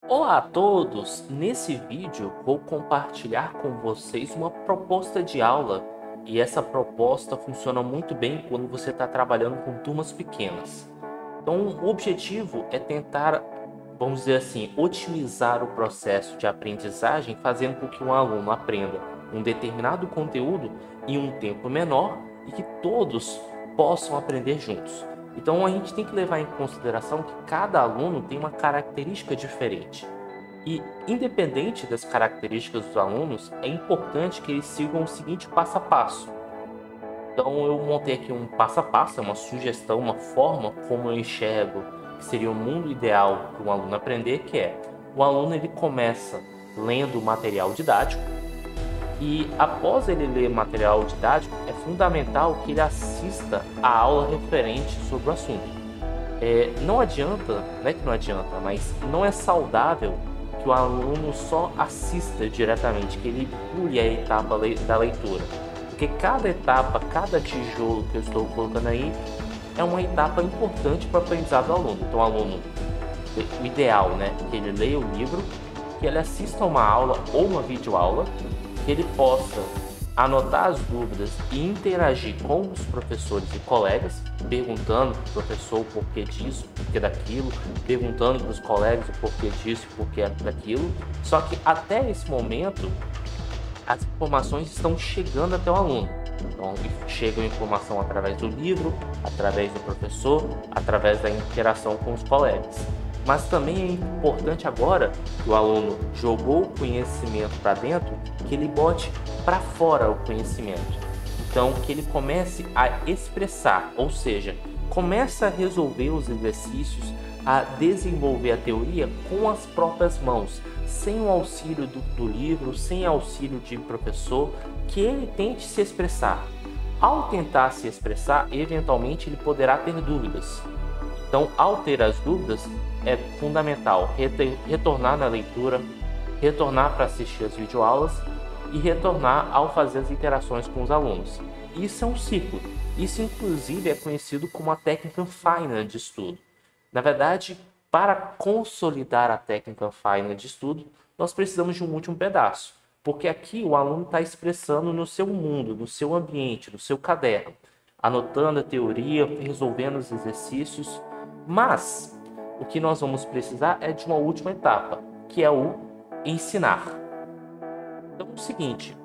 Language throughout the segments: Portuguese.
Olá a todos! Nesse vídeo vou compartilhar com vocês uma proposta de aula e essa proposta funciona muito bem quando você está trabalhando com turmas pequenas. Então o objetivo é tentar, vamos dizer assim, otimizar o processo de aprendizagem fazendo com que um aluno aprenda um determinado conteúdo em um tempo menor e que todos possam aprender juntos. Então a gente tem que levar em consideração que cada aluno tem uma característica diferente. E, independente das características dos alunos, é importante que eles sigam o seguinte passo a passo. Então eu montei aqui um passo a passo, uma sugestão, uma forma como eu enxergo que seria o mundo ideal para um aluno aprender, que é o aluno ele começa lendo o material didático e após ele ler material didático é fundamental que ele assista a aula referente sobre o assunto. Não adianta, não é que não adianta, mas não é saudável que o aluno só assista diretamente, que ele pule a etapa da leitura. Porque cada etapa, cada tijolo que eu estou colocando aí é uma etapa importante para o aprendizado do aluno. Então, o aluno, o ideal, né, que ele leia o livro, que ele assista a uma aula ou uma videoaula, que ele possa anotar as dúvidas e interagir com os professores e colegas, perguntando para o professor o porquê disso, o porquê daquilo, perguntando para os colegas o porquê disso, o porquê daquilo. Só que até esse momento, as informações estão chegando até o aluno. Então, chega a informação através do livro, através do professor, através da interação com os colegas. Mas também é importante agora que o aluno jogou o conhecimento para dentro, que ele bote para fora o conhecimento. Então, que ele comece a expressar, ou seja, comece a resolver os exercícios, a desenvolver a teoria com as próprias mãos, sem o auxílio do livro, sem auxílio de professor, que ele tente se expressar. Ao tentar se expressar, eventualmente ele poderá ter dúvidas. Então, ao ter as dúvidas, é fundamental retornar na leitura, retornar para assistir as videoaulas e retornar ao fazer as interações com os alunos. Isso é um ciclo. Isso, inclusive, é conhecido como a técnica Feynman de estudo. Na verdade, para consolidar a técnica Feynman de estudo, nós precisamos de um último pedaço, porque aqui o aluno está expressando no seu mundo, no seu ambiente, no seu caderno, anotando a teoria, resolvendo os exercícios, mas o que nós vamos precisar é de uma última etapa, que é o ensinar. Então é o seguinte,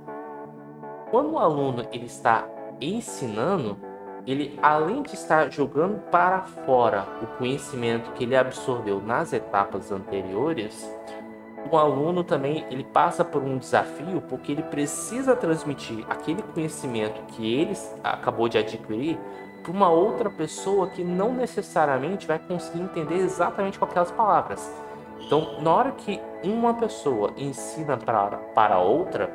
quando o aluno ele está ensinando, ele além de estar jogando para fora o conhecimento que ele absorveu nas etapas anteriores, o aluno também ele passa por um desafio porque ele precisa transmitir aquele conhecimento que ele acabou de adquirir para uma outra pessoa que não necessariamente vai conseguir entender exatamente com aquelas palavras. Então, na hora que uma pessoa ensina para outra,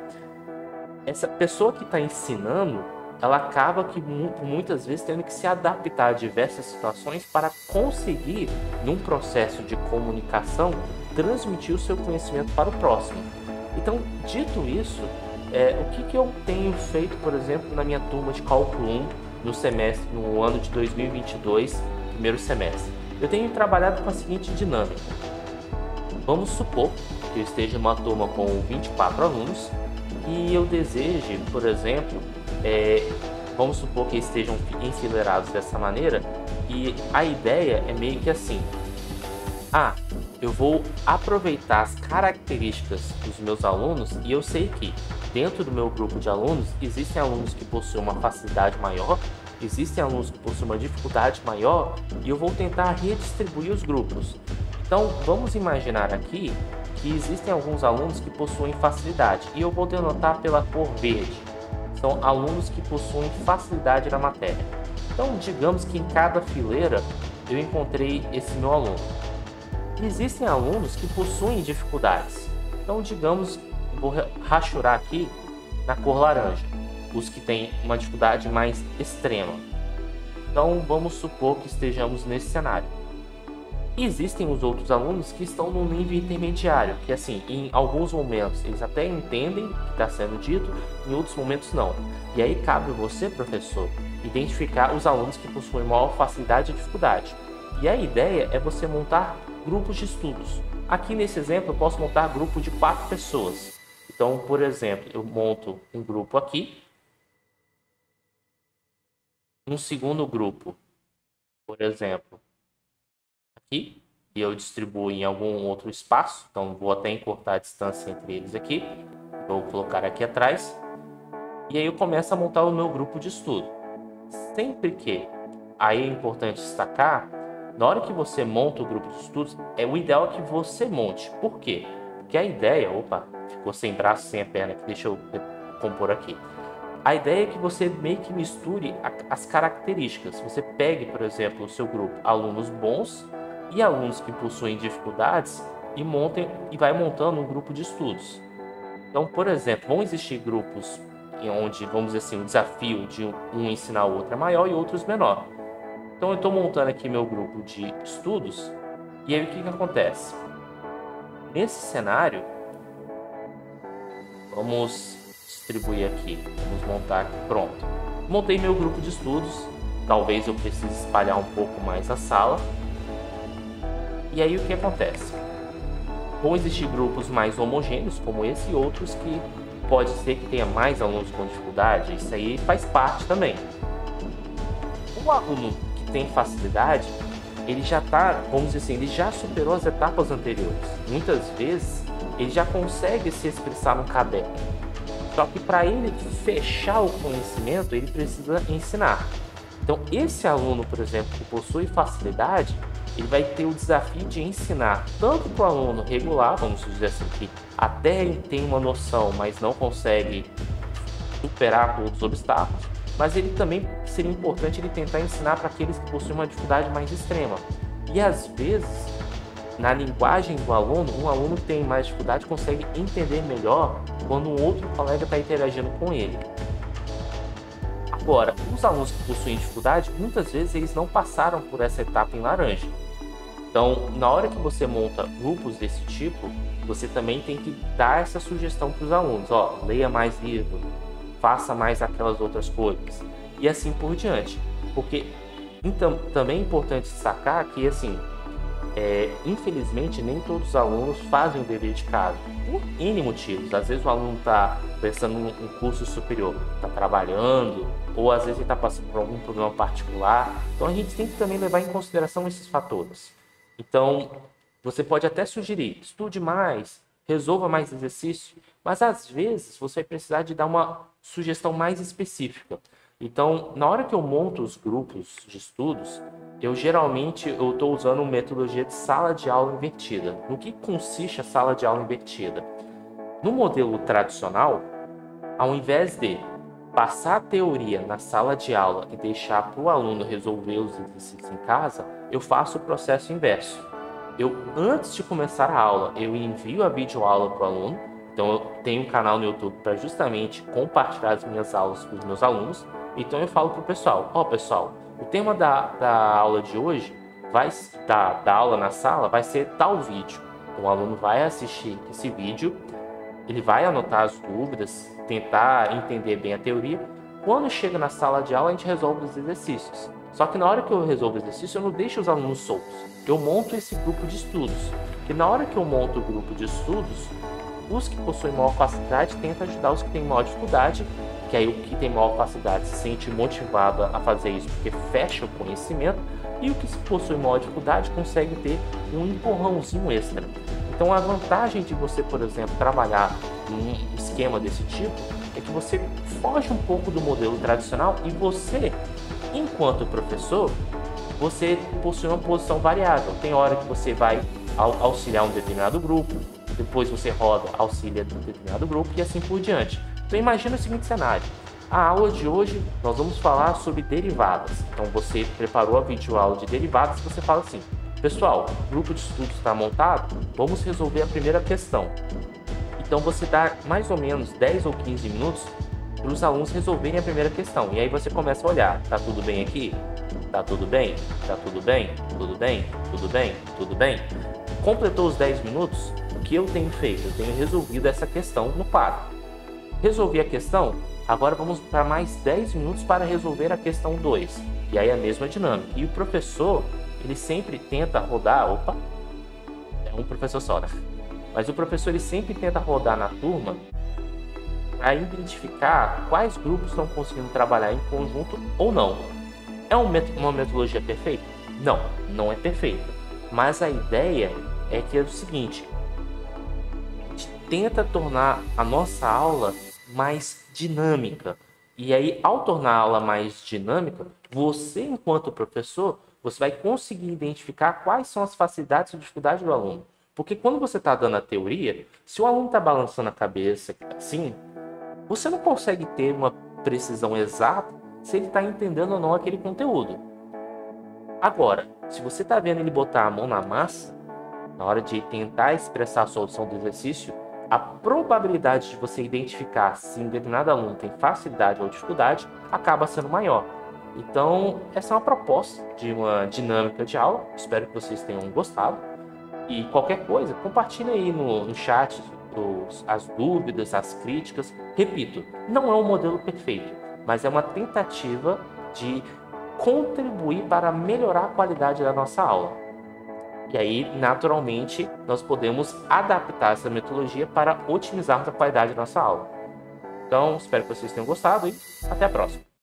essa pessoa que está ensinando, ela acaba que muitas vezes tendo que se adaptar a diversas situações para conseguir, num processo de comunicação, transmitir o seu conhecimento para o próximo. Então, dito isso, o que eu tenho feito, por exemplo, na minha turma de Cálculo 1, no ano de 2022, primeiro semestre? Eu tenho trabalhado com a seguinte dinâmica. Vamos supor que eu esteja numa turma com 24 alunos e eu deseje, por exemplo, vamos supor que estejam enfileirados dessa maneira e a ideia é meio que assim: eu vou aproveitar as características dos meus alunos e eu sei que dentro do meu grupo de alunos existem alunos que possuem uma facilidade maior, existem alunos que possuem uma dificuldade maior e eu vou tentar redistribuir os grupos. Então vamos imaginar aqui que existem alguns alunos que possuem facilidade e eu vou denotar pela cor verde. São alunos que possuem facilidade na matéria. Então digamos que em cada fileira eu encontrei esse meu aluno. Existem alunos que possuem dificuldades. Então, digamos, vou rachurar aqui na cor laranja, os que têm uma dificuldade mais extrema. Então, vamos supor que estejamos nesse cenário. Existem os outros alunos que estão no nível intermediário, que assim, em alguns momentos eles até entendem o que está sendo dito, em outros momentos não. E aí cabe você, professor, identificar os alunos que possuem maior facilidade e dificuldade. E a ideia é você montar grupos de estudos. Aqui nesse exemplo eu posso montar grupo de 4 pessoas. Então, por exemplo, eu monto um grupo aqui, um segundo grupo, por exemplo, aqui, e eu distribuo em algum outro espaço, então vou até encurtar a distância entre eles aqui, vou colocar aqui atrás, e aí eu começo a montar o meu grupo de estudo. Sempre que, aí é importante destacar, na hora que você monta o grupo de estudos, o ideal é que você monte. Por quê? Porque a ideia, opa, ficou sem braço, sem a perna aqui, deixa eu compor aqui. A ideia é que você meio que misture as características. Você pegue, por exemplo, o seu grupo alunos bons e alunos que possuem dificuldades e vai montando um grupo de estudos. Então, por exemplo, vão existir grupos onde, vamos dizer assim, o desafio de um ensinar o outro é maior e outros menor. Então, eu estou montando aqui meu grupo de estudos e aí o que acontece? Nesse cenário, vamos distribuir aqui, vamos montar aqui, pronto. Montei meu grupo de estudos, talvez eu precise espalhar um pouco mais a sala. E aí o que acontece? Vão existir grupos mais homogêneos, como esse, e outros que pode ser que tenha mais alunos com dificuldade, isso aí faz parte também. O aluno que tem facilidade, ele já está, vamos dizer assim, ele já superou as etapas anteriores. Muitas vezes, ele já consegue se expressar no caderno. Só que para ele fechar o conhecimento, ele precisa ensinar. Então, esse aluno, por exemplo, que possui facilidade, ele vai ter o desafio de ensinar tanto para o aluno regular, vamos dizer assim, que até ele tem uma noção, mas não consegue superar todos os obstáculos, mas ele também seria importante ele tentar ensinar para aqueles que possuem uma dificuldade mais extrema. E às vezes, na linguagem do aluno, um aluno que tem mais dificuldade consegue entender melhor quando um outro colega está interagindo com ele. Agora, os alunos que possuem dificuldade, muitas vezes eles não passaram por essa etapa em laranja. Então, na hora que você monta grupos desse tipo, você também tem que dar essa sugestão para os alunos. Ó, leia mais livro, faça mais aquelas outras coisas. E assim por diante. Porque então, também é importante destacar que, assim, infelizmente, nem todos os alunos fazem o dever de casa. Por N motivos. Às vezes o aluno está pensando em um curso superior, está trabalhando, ou às vezes ele está passando por algum problema particular. Então a gente tem que também levar em consideração esses fatores. Então, você pode até sugerir, estude mais, resolva mais exercício, mas às vezes você vai precisar de dar uma sugestão mais específica. Então, na hora que eu monto os grupos de estudos, eu geralmente estou usando uma metodologia de sala de aula invertida. No que consiste a sala de aula invertida? No modelo tradicional, ao invés de passar a teoria na sala de aula e deixar para o aluno resolver os exercícios em casa, eu faço o processo inverso. Antes de começar a aula, eu envio a videoaula para o aluno. Então, eu tenho um canal no YouTube para justamente compartilhar as minhas aulas com os meus alunos. Então, eu falo para o pessoal, pessoal, o tema da aula de hoje, da aula na sala, vai ser tal vídeo. Então, o aluno vai assistir esse vídeo, ele vai anotar as dúvidas, tentar entender bem a teoria. Quando chega na sala de aula, a gente resolve os exercícios. Só que na hora que eu resolvo o exercício, eu não deixo os alunos soltos. Eu monto esse grupo de estudos. E na hora que eu monto o grupo de estudos, os que possuem maior facilidade tentam ajudar os que têm maior dificuldade, que aí o que tem maior facilidade se sente motivado a fazer isso porque fecha o conhecimento, e o que possui maior dificuldade consegue ter um empurrãozinho extra. Então a vantagem de você, por exemplo, trabalhar num esquema desse tipo é que você foge um pouco do modelo tradicional e você, enquanto professor, você possui uma posição variável. Tem hora que você vai auxiliar um determinado grupo, depois você roda, auxilia um determinado grupo e assim por diante. Então imagina o seguinte cenário. A aula de hoje nós vamos falar sobre derivadas. Então você preparou a videoaula de derivadas e você fala assim: pessoal, o grupo de estudos está montado, vamos resolver a primeira questão. Então você dá mais ou menos 10 ou 15 minutos para os alunos resolverem a primeira questão. E aí você começa a olhar, tá tudo bem aqui? Tá tudo bem? Tá tudo bem? Tudo bem? Tudo bem? Tudo bem? Completou os 10 minutos, o que eu tenho feito? Eu tenho resolvido essa questão no quadro. Resolvi a questão, agora vamos para mais 10 minutos para resolver a questão 2. E aí a mesma dinâmica. E o professor, ele sempre tenta rodar, um professor só, né? Mas o professor ele sempre tenta rodar na turma para identificar quais grupos estão conseguindo trabalhar em conjunto ou não. É uma metodologia perfeita? Não, não é perfeita. Mas a ideia é que é o seguinte: a gente tenta tornar a nossa aula mais dinâmica. E aí, ao tornar a aula mais dinâmica, você, enquanto professor, você vai conseguir identificar quais são as facilidades e dificuldades do aluno. Porque quando você está dando a teoria, se o aluno está balançando a cabeça assim, você não consegue ter uma precisão exata se ele está entendendo ou não aquele conteúdo. Agora, se você está vendo ele botar a mão na massa, na hora de tentar expressar a solução do exercício, a probabilidade de você identificar se um determinado aluno tem facilidade ou dificuldade acaba sendo maior. Então, essa é uma proposta de uma dinâmica de aula. Espero que vocês tenham gostado. E qualquer coisa, compartilhe aí no chat as dúvidas, as críticas. Repito, não é um modelo perfeito, mas é uma tentativa de contribuir para melhorar a qualidade da nossa aula. E aí, naturalmente, nós podemos adaptar essa metodologia para otimizarmos a qualidade da nossa aula. Então, espero que vocês tenham gostado e até a próxima.